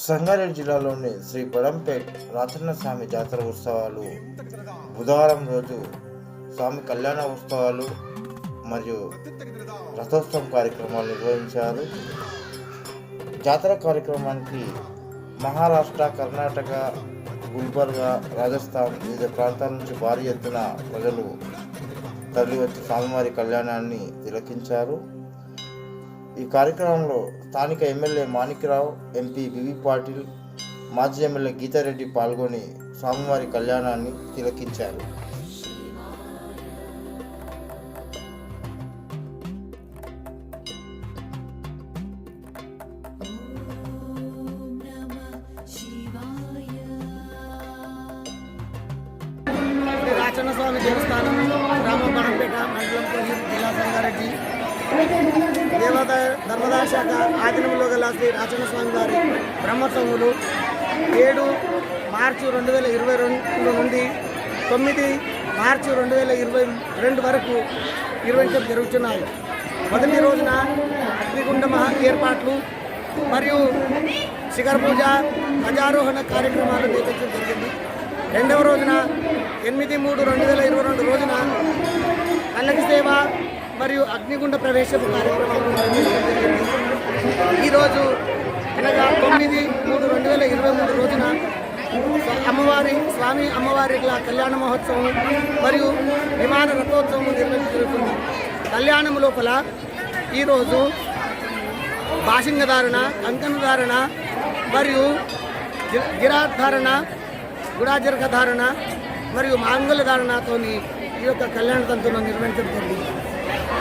సంగారెడ్డి జిల్లాలోని శ్రీ బడంపేట్ రాచన్న స్వామి జాతర ఉత్సవాలు బుధవారం రోజు స్వామి కళ్యాణ ఉత్సవాలు మరియు రథోత్సవం కార్యక్రమాలు నిర్వహించారు. జాతర కార్యక్రమానికి మహారాష్ట్ర, కర్ణాటక, గుల్బర్గా, రాజస్థాన్ వివిధ ప్రాంతాల నుంచి భారీ ఎత్తున ప్రజలు తరలివచ్చి స్వామివారి కళ్యాణాన్ని తిలకించారు. ఈ కార్యక్రమంలో స్థానిక MLA Manikrao, MP BV Patil, మాజీ ఎమ్మెల్యే గీతారెడ్డి పాల్గొని స్వామివారి కళ్యాణాన్ని తిలకించారు. రాచన్న స్వామి దేవస్థానం, గ్రామం బడంపేట, మండలం కోహీర్, జిల్లా సంగారెడ్డి. దేవత ధర్మదాయ శాఖ ఆధీనంలో గల శ్రీ రాచన్న స్వామి వారి బ్రహ్మోత్సవములు 7 మార్చి 2022 నుండి 9 మార్చి 2022 వరకు నిర్వహించడం జరుగుతున్నాయి. మొదటి రోజున అగ్నిగుండ మహా ఏర్పాట్లు మరియు శిఖర్ పూజ, ధ్వజారోహణ కార్యక్రమాలు నిర్వహించడం జరిగింది. రెండవ రోజున 8/3/2022 రోజున పల్లకి సేవ మరియు అగ్నిగుండ ప్రవేశపు కార్యక్రమాలు నిర్వహించడం జరిగింది. ఈరోజు అనగా 9/3/2023 రోజున స్వామి అమ్మవారి కళ్యాణ మహోత్సవం మరియు విమాన రథోత్సవం నిర్వహించబడుతుంది. కళ్యాణం లోపల ఈరోజు బాసింగధారణ, కంకణధారణ మరియు గిరాధారణ, గుడాజరక ధారణ మరియు మాంగళ్య ధారణతో ఈ యొక్క కళ్యాణ తంతును నిర్వహించడం జరిగింది.